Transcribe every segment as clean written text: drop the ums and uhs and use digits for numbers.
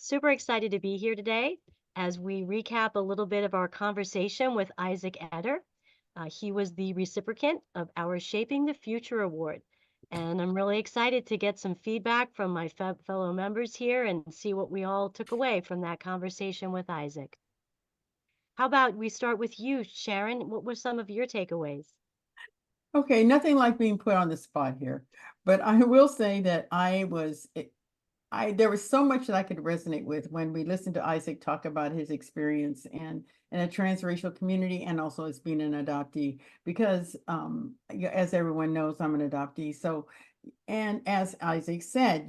super excited to be here today as we recap a little bit of our conversation with Isaac Etter. He was the recipient of our Shaping the Future Award. And I'm really excited to get some feedback from my fellow members here and see what we all took away from that conversation with Isaac. How about we start with you, Sharon? What were some of your takeaways? Okay, nothing like being put on the spot here, but I will say that there was so much that I could resonate with when we listened to Isaac talk about his experience and in a transracial community and also as being an adoptee, because as everyone knows, I'm an adoptee. So, and as Isaac said,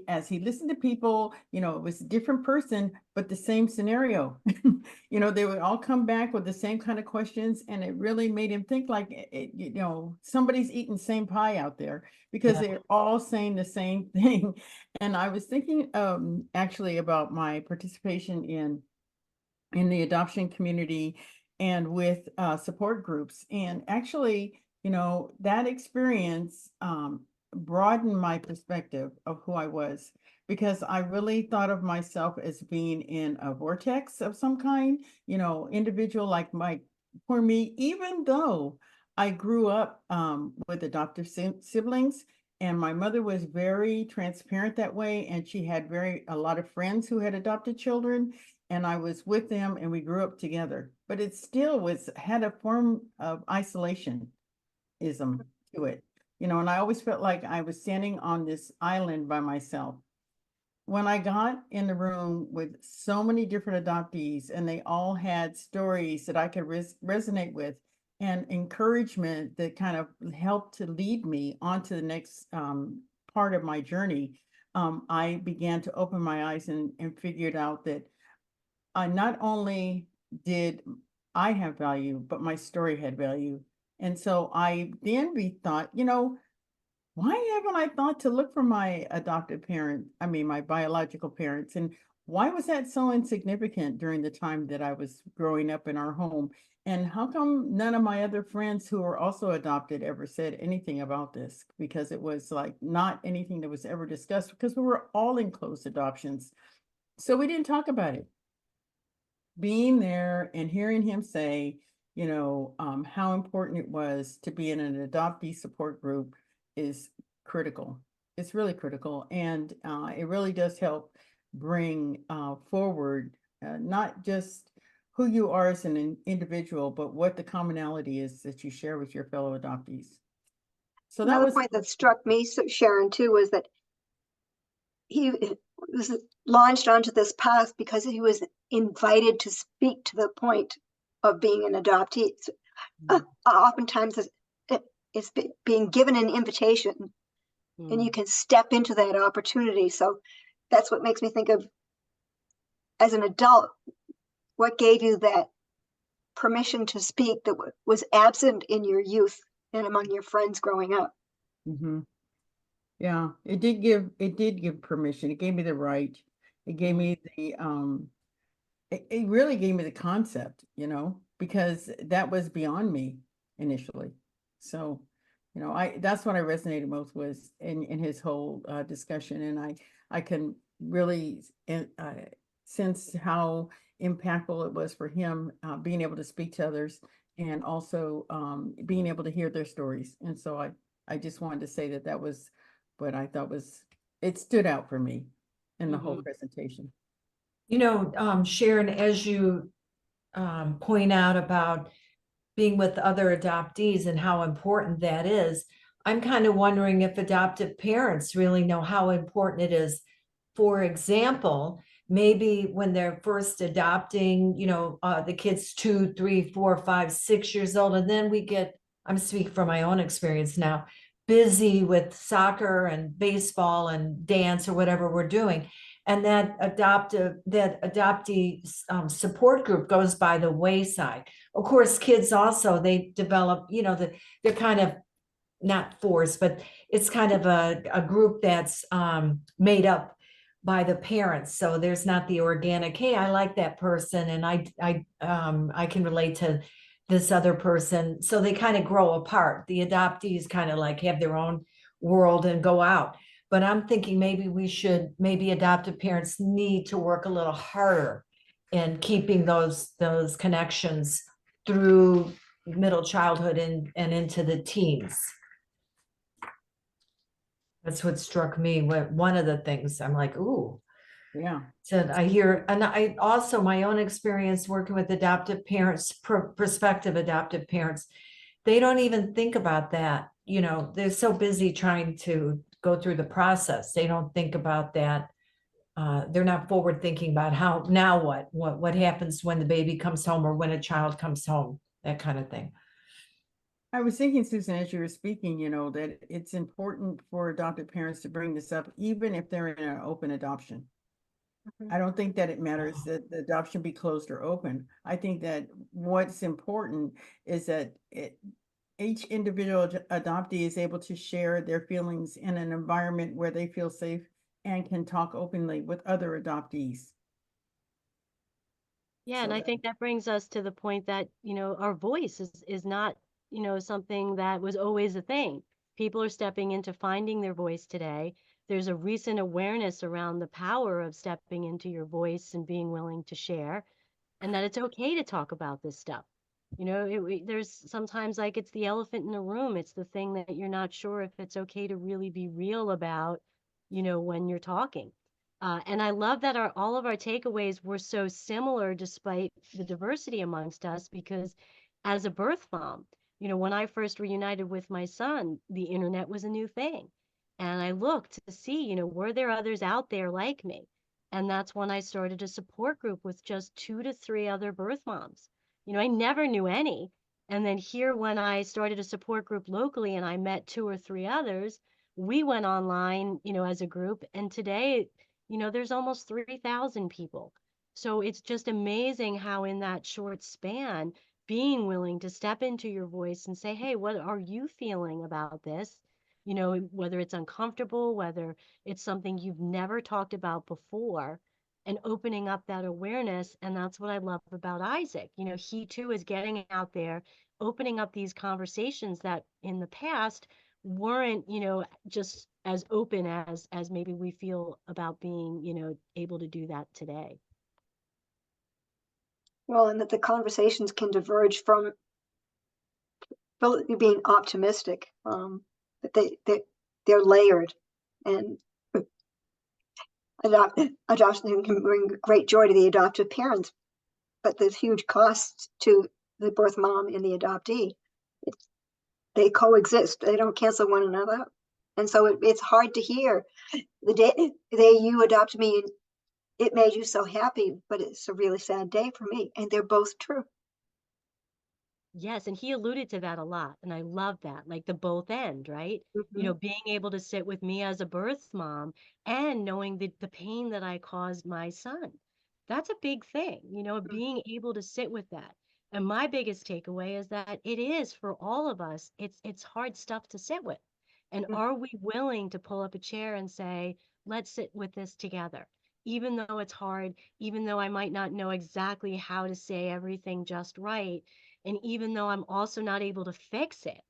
as he listened to people, it was a different person, but the same scenario. They would all come back with the same kind of questions, and it really made him think like, somebody's eating the same pie out there because they're all saying the same thing. And I was thinking actually about my participation in the adoption community and with support groups. And actually, that experience broadened my perspective of who I was, because I really thought of myself as being in a vortex of some kind, individual like for me, even though I grew up with adoptive siblings. And my mother was very transparent that way. And she had a lot of friends who had adopted children. And I was with them and we grew up together. But it still had a form of isolationism to it. And I always felt like I was standing on this island by myself. When I got in the room with so many different adoptees and they all had stories that I could resonate with and encouragement that kind of helped to lead me onto the next part of my journey, I began to open my eyes and figured out that not only did I have value, but my story had value. And so I then thought, why haven't I thought to look for my my biological parents? And why was that so insignificant during the time that I was growing up in our home? And how come none of my other friends who were also adopted ever said anything about this? Because it was like not anything that was ever discussed, because we were all in closed adoptions. So we didn't talk about it. Being there and hearing him say, how important it was to be in an adoptee support group is critical. It's really critical. And it really does help bring forward not just who you are as an individual, but what the commonality is that you share with your fellow adoptees. So another point that struck me, Sharon, too, was that he was launched onto this path because he was invited to speak to the point of being an adoptee. Oftentimes it's being given an invitation and you can step into that opportunity. So that's what makes me think of, as an adult, what gave you that permission to speak that was absent in your youth and among your friends growing up. Mm-hmm. Yeah, it did give permission. It gave me the right. It gave me the it really gave me the concept, because that was beyond me initially. So, that's what I resonated most was in his whole discussion. And I can really sense how impactful it was for him, being able to speak to others and also being able to hear their stories. And so I just wanted to say that was what I thought it stood out for me in the whole presentation. Sharon, as you point out about being with other adoptees and how important that is, I'm kind of wondering if adoptive parents really know how important it is. For example, maybe when they're first adopting, the kid's 2, 3, 4, 5, 6 years old, and then I'm speaking from my own experience now, busy with soccer and baseball and dance or whatever we're doing. And that adoptee support group goes by the wayside. Of course, kids also, they develop, they're kind of not forced, but it's kind of a group that's made up by the parents. So there's not the organic, hey, I like that person and I can relate to this other person. So they kind of grow apart. The adoptees kind of like have their own world and go out. but I'm thinking maybe adoptive parents need to work a little harder in keeping those connections through middle childhood and into the teens. That's what struck me. One of the things I'm like, ooh. Yeah. Said I hear, and I also, my own experience working with adoptive parents, prospective adoptive parents, they don't even think about that. You know, they're so busy trying to go through the process. They don't think about that. They're not forward thinking about how, now what happens when the baby comes home or when a child comes home, that kind of thing. I was thinking, Susan, as you were speaking, you know, that it's important for adoptive parents to bring this up, even if they're in an open adoption. I don't think that it matters that the adoption be closed or open. I think that what's important is that each individual adoptee is able to share their feelings in an environment where they feel safe and can talk openly with other adoptees. Yeah, and So I that- think that brings us to the point that, our voice is not, something that was always a thing. People are stepping into finding their voice today. There's a recent awareness around the power of stepping into your voice and being willing to share, and that it's okay to talk about this stuff. There's sometimes like it's the elephant in the room. It's the thing that you're not sure if it's okay to really be real about, when you're talking. And I love that all of our takeaways were so similar despite the diversity amongst us, because as a birth mom, when I first reunited with my son, the internet was a new thing. And I looked to see, were there others out there like me? And that's when I started a support group with just 2 to 3 other birth moms. I never knew any. And then here, when I started a support group locally and I met 2 or 3 others, we went online, as a group. And today, there's almost 3,000 people. So it's just amazing how in that short span, being willing to step into your voice and say, hey, what are you feeling about this? Whether it's uncomfortable, whether it's something you've never talked about before, and opening up that awareness. And that's what I love about Isaac. He too is getting out there, opening up these conversations that in the past weren't, just as open as maybe we feel about being, able to do that today. Well, and that the conversations can diverge from being optimistic, that they're layered, and adoption can bring great joy to the adoptive parents, but there's huge costs to the birth mom and the adoptee. They coexist. They don't cancel one another. And so it's hard to hear the day you adopted me, it made you so happy, but it's a really sad day for me. And they're both true. Yes, and he alluded to that a lot, and I love that, like the both end, right? Being able to sit with me as a birth mom and knowing the pain that I caused my son. That's a big thing, being able to sit with that. And my biggest takeaway is that it is for all of us, it's hard stuff to sit with. And are we willing to pull up a chair and say, let's sit with this together? Even though it's hard, even though I might not know exactly how to say everything just right, and even though I'm also not able to fix it,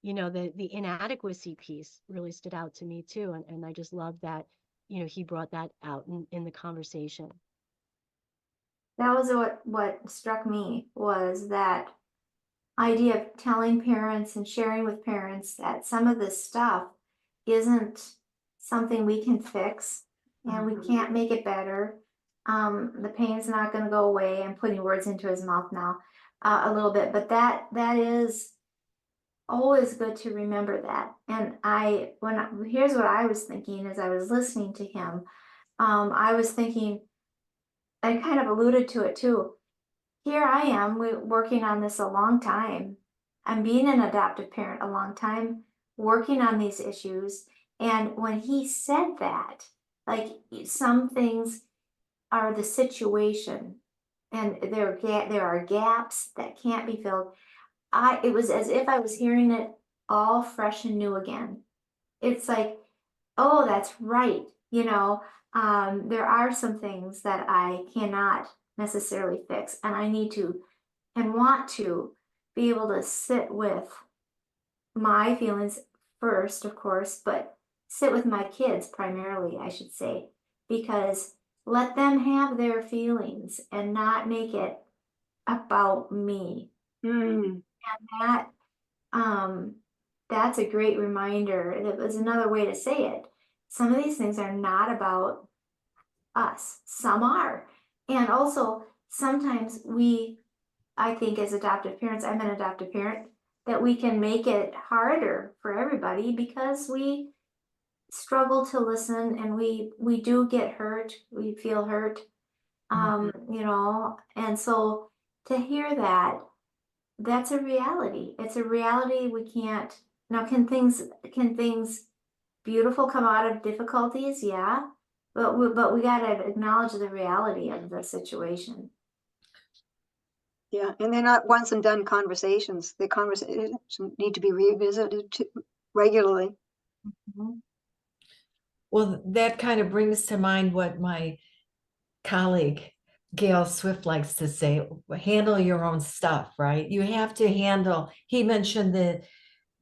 the inadequacy piece really stood out to me too. And I just love that, he brought that out in the conversation. That was what struck me, was that idea of telling parents and sharing with parents that some of this stuff isn't something we can fix and we can't make it better. The pain's not going to go away. I'm putting words into his mouth now a little bit, but that is always good to remember that. And here's what I was thinking as I was listening to him. I was thinking, I kind of alluded to it too. Here I am, working on this a long time. I'm being an adoptive parent a long time, working on these issues. And when he said that, like, some things are the situation, and there are gaps that can't be filled. It was as if I was hearing it all fresh and new again. It's like, oh, that's right. There are some things that I cannot necessarily fix, and I need to and want to be able to sit with my feelings first, of course, but sit with my kids primarily, I should say, because let them have their feelings and not make it about me. Mm. That, that's a great reminder. It was another way to say it. Some of these things are not about us. Some are. And also, sometimes I think as adoptive parents, I'm an adoptive parent, that we can make it harder for everybody because we struggle to listen and we do get hurt. We feel hurt. You know, and so to hear that, that's a reality. It's a reality we can't. Now, can things beautiful come out of difficulties? Yeah, but we got to acknowledge the reality of the situation. Yeah, and they're not once and done conversations. The conversations need to be revisited regularly. Well, that kind of brings to mind what my colleague Gayle Swift likes to say, handle your own stuff, right? You have to handle, he mentioned that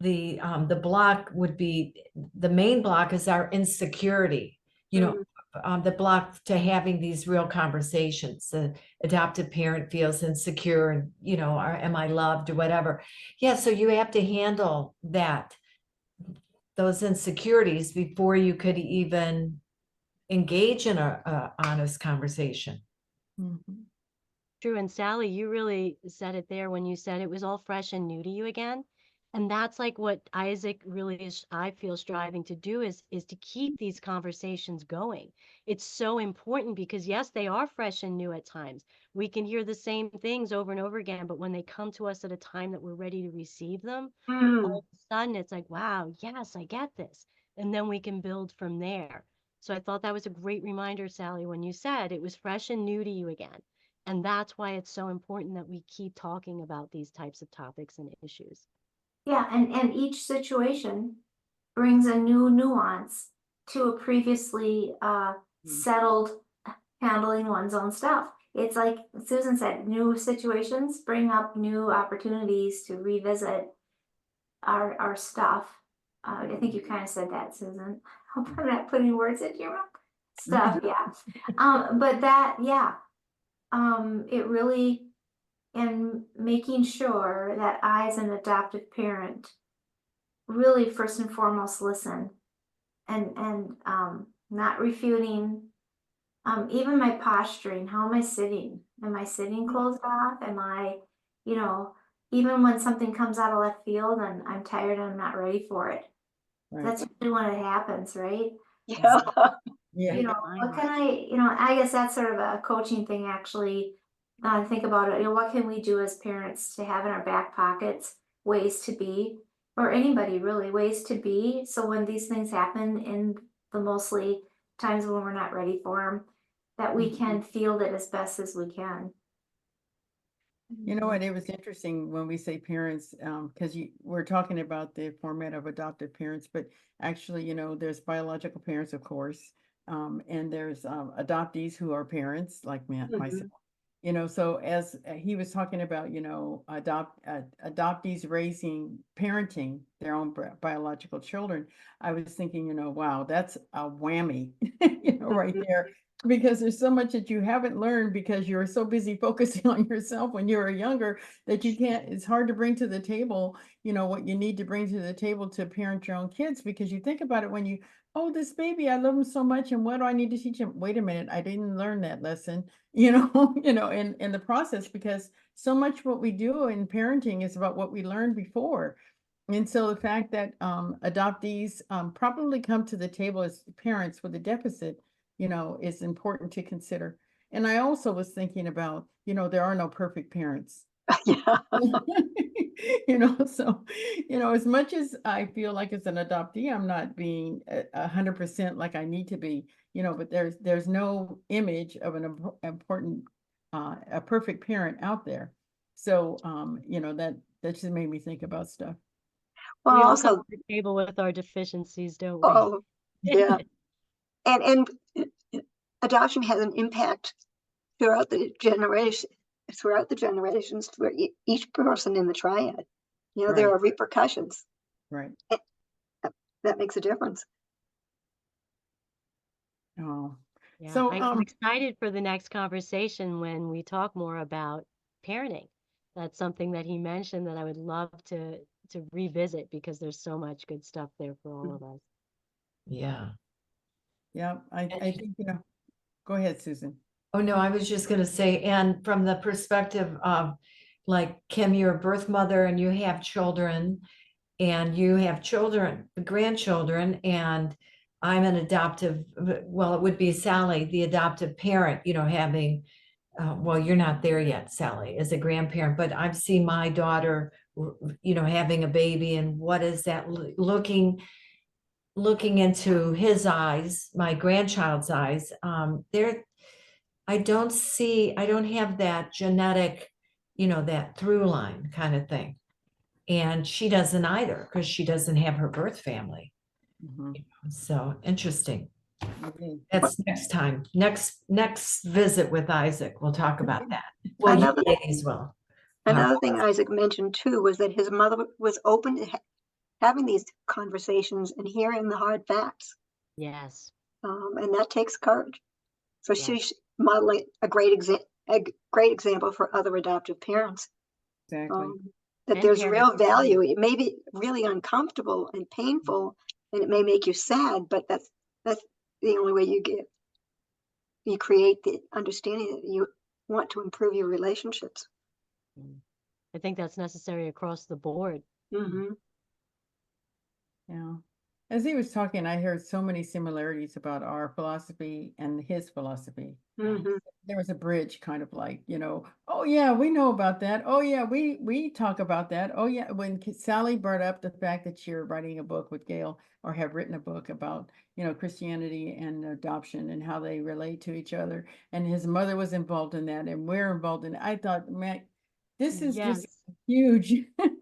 the block would be, the main block is our insecurity, you know, the block to having these real conversations. The adoptive parent feels insecure and, you know, am I loved or whatever. Yeah, so you have to handle those insecurities before you could even engage in a honest conversation. True. And Sally, you really said it there when you said it was all fresh and new to you again. And that's like what Isaac really is, I feel, striving to do is to keep these conversations going. It's so important because yes, they are fresh and new at times. We can hear the same things over and over again, but when they come to us at a time that we're ready to receive them, all of a sudden it's like, wow, yes, I get this. And then we can build from there. So I thought that was a great reminder, Sally, when you said it was fresh and new to you again. And that's why it's so important that we keep talking about these types of topics and issues. Yeah, and each situation brings a new nuance to a previously settled handling one's own stuff. It's like Susan said, new situations bring up new opportunities to revisit our stuff. I think you kind of said that, Susan. Hope I'm not putting words into your mouth. Stuff, yeah. But that, yeah, it really, and making sure that I, as an adoptive parent, really first and foremost listen and not refuting. Even my posturing, how am I sitting? Am I sitting closed off? Am I, you know, even when something comes out of left field and I'm tired and I'm not ready for it. Right. That's usually when it happens, right? Yeah. Yeah. You know, what can I guess that's sort of a coaching thing actually. Think about it, you know, what can we do as parents to have in our back pockets ways to be, or anybody really, ways to be, so when these things happen in the mostly times when we're not ready for them, that we can field it as best as we can. You know what? It was interesting when we say parents, because we're talking about the format of adoptive parents, but actually, you know, there's biological parents, of course, and there's adoptees who are parents, like myself. You know, so as he was talking about, you know, adoptees parenting their own biological children, I was thinking, you know, wow, that's a whammy, you know, right there. Because there's so much that you haven't learned because you're so busy focusing on yourself when you were younger that you can't, it's hard to bring to the table, you know, what you need to bring to the table to parent your own kids, because you think about it when you, oh, this baby, I love him so much. And what do I need to teach him? Wait a minute, I didn't learn that lesson, you know, in the process, because so much what we do in parenting is about what we learned before. And so the fact that adoptees probably come to the table as parents with a deficit, you know, is important to consider. And I also was thinking about, you know, there are no perfect parents. Yeah. You know, so, you know, as much as I feel like as an adoptee, I'm not being 100% like I need to be, you know, but there's no image of an important, a perfect parent out there. So, you know, that just made me think about stuff. Well, We all also, come to the table with our deficiencies, don't we? oh, yeah. And adoption has an impact throughout the generations for each person in the triad. You know, there Right. are repercussions. Right. That makes a difference. Oh, Yeah, so I'm excited for the next conversation when we talk more about parenting. That's something that he mentioned that I would love to revisit because there's so much good stuff there for all of us. Yeah. yeah, I think, go ahead, Susan. Oh, no, I was just going to say, and from the perspective of like Kim, you're a birth mother and you have children and you have children, grandchildren, and I'm an adoptive, well, it would be Sally, the adoptive parent, having, well, you're not there yet, Sally, as a grandparent, but I've seen my daughter, having a baby, and what is that looking into his eyes, my grandchild's eyes, I don't have that genetic, that through line kind of thing. And she doesn't either because she doesn't have her birth family. Mhm. So interesting. Okay. That's next time. Next visit with Isaac, we'll talk about that. Well, Another- you ladies will. Another thing Isaac mentioned too was that his mother was open to having these conversations and hearing the hard facts. Yes. And that takes courage. So Yeah. she's modeling a great example for other adoptive parents. Exactly. That And there's parents. real value. It may be really uncomfortable and painful, and it may make you sad, but that's the only way you create the understanding that you want to improve your relationships. I think that's necessary across the board. Mm-hmm. Yeah. As he was talking, I heard so many similarities about our philosophy and his philosophy. Mm-hmm. There was a bridge kind of like, oh yeah, we know about that. Oh yeah, we talk about that. Oh yeah, when Sally brought up the fact that you're writing a book with Gayle or have written a book about, Christianity and adoption and how they relate to each other. And his mother was involved in that and we're involved in it. I thought, man, this is Yes. just huge.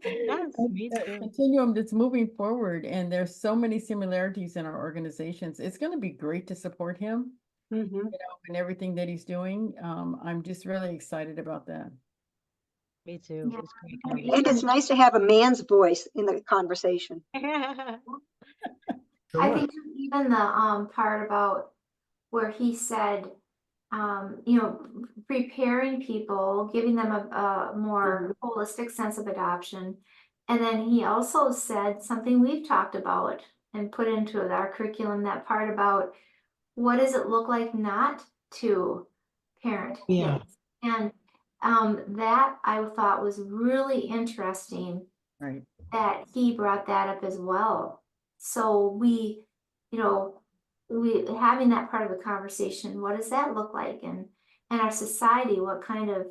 Yes, me too. Continuum that's moving forward, and there's so many similarities in our organizations. It's going to be great to support him, Mm-hmm. and everything that he's doing. I'm just really excited about that. Me too. Yeah. It's great And it's nice to have a man's voice in the conversation. conversation. I think even the part about where he said, preparing people, giving them a more holistic sense of adoption. And then he also said something we've talked about and put into our curriculum, that part about what does it look like not to parent Yeah. kids? And that I thought was really interesting Right. that he brought that up as well. So we having that part of the conversation, what does that look like? And our society, what kind of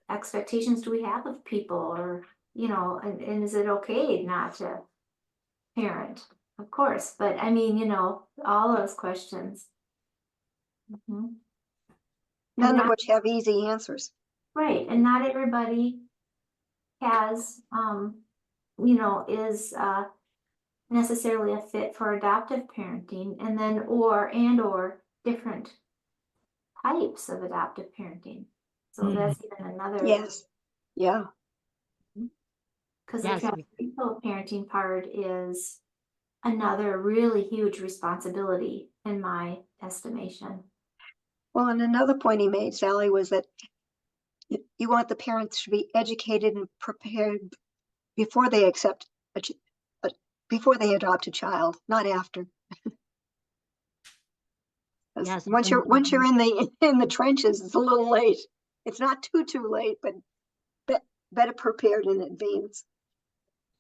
expectations do we have of people? Or, and is it okay not to parent? Of course, but I mean, all those questions. Mhm. None of not- which have easy answers. Right, and not everybody has, is necessarily a fit for adoptive parenting, and then or different types of adoptive parenting. So that's even another. Yes. Yeah. Because Yes, the transracial parenting part is another really huge responsibility in my estimation. Well, and another point he made, Sally, was that you want the parents to be educated and prepared before they accept before they adopt a child, not after. Yes, Once you're in the trenches, it's a little late. It's not too late, but better prepared in advance.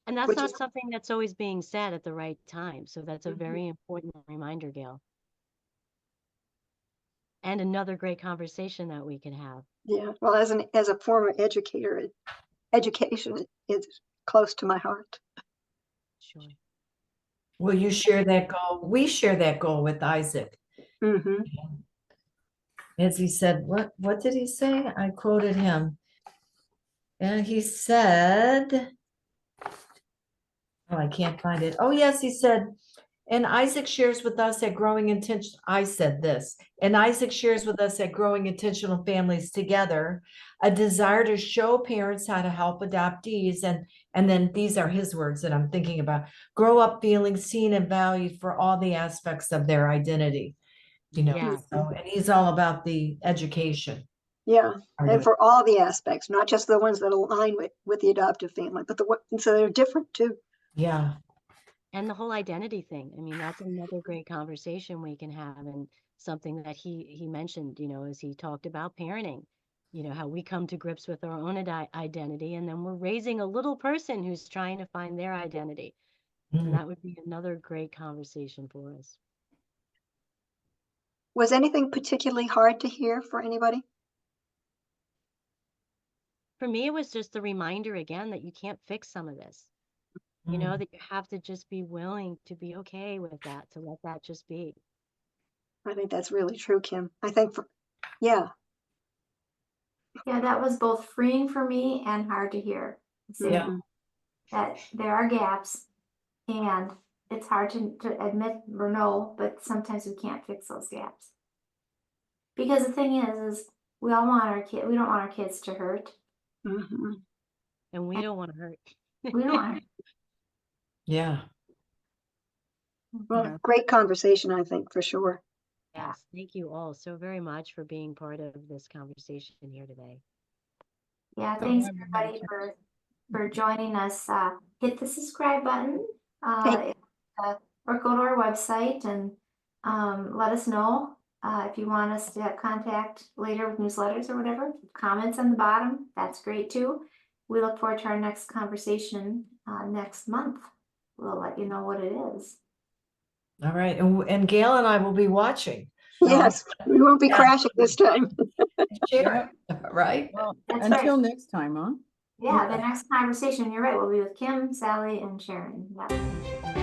and that's not something that's always being said at the right time. So that's a very important reminder, Gayle. And another great conversation that we can have. Yeah. Well, as a former educator, education is close to my heart. Sure. Will you share that goal? We share that goal with Isaac. Mm-hmm. As he said, what did he say? I quoted him. And he said, oh, I can't find it. Oh, yes, he said, and Isaac shares with us at Growing Intention. I said this, and Isaac shares with us at Growing Intentional Families Together a desire to show parents how to help adoptees. And then these are his words that I'm thinking about: grow up feeling seen and valued for all the aspects of their identity. you know, Yeah. so, and he's all about the education. Yeah, part of and it. for all the aspects, not just the ones that align with the adoptive family, but so they're different too. Yeah, And the whole identity thing. I mean, that's another great conversation we can have, and something that he mentioned, as he talked about parenting, how we come to grips with our own identity, and then we're raising a little person who's trying to find their identity. And Mm. that would be another great conversation for us. Was anything particularly hard to hear for anybody? For me, it was just the reminder again that you can't fix some of this. Mm. That you have to just be willing to be okay with that, to let that just be. I think that's really true, Kim. I think yeah. Yeah, that was both freeing for me and hard to hear. Say Yeah. that there are gaps, and it's hard to admit or know, but sometimes we can't fix those gaps. Because the thing is we all want our we don't want our kids to hurt. Mm-hmm. And we don't want to hurt. We don't want Yeah. Well, Yeah. great conversation, I think, for sure. Yes, thank you all so very much for being part of this conversation here today. Yeah, So thanks glad we had a everybody chance. for joining us. Hit the subscribe button, Hey. or go to our website and let us know if you want us to have contact later with newsletters or whatever. Comments on the bottom, that's great too. We look forward to our next conversation next month. We'll let you know what it is. All right. And Gail and I will be watching. Yes, we won't be Yeah. crashing this time. Share it, right? Well, That's until right. next time, huh? Yeah, the next conversation, you're right, will be with Kim, Sally, and Sharon. Yeah.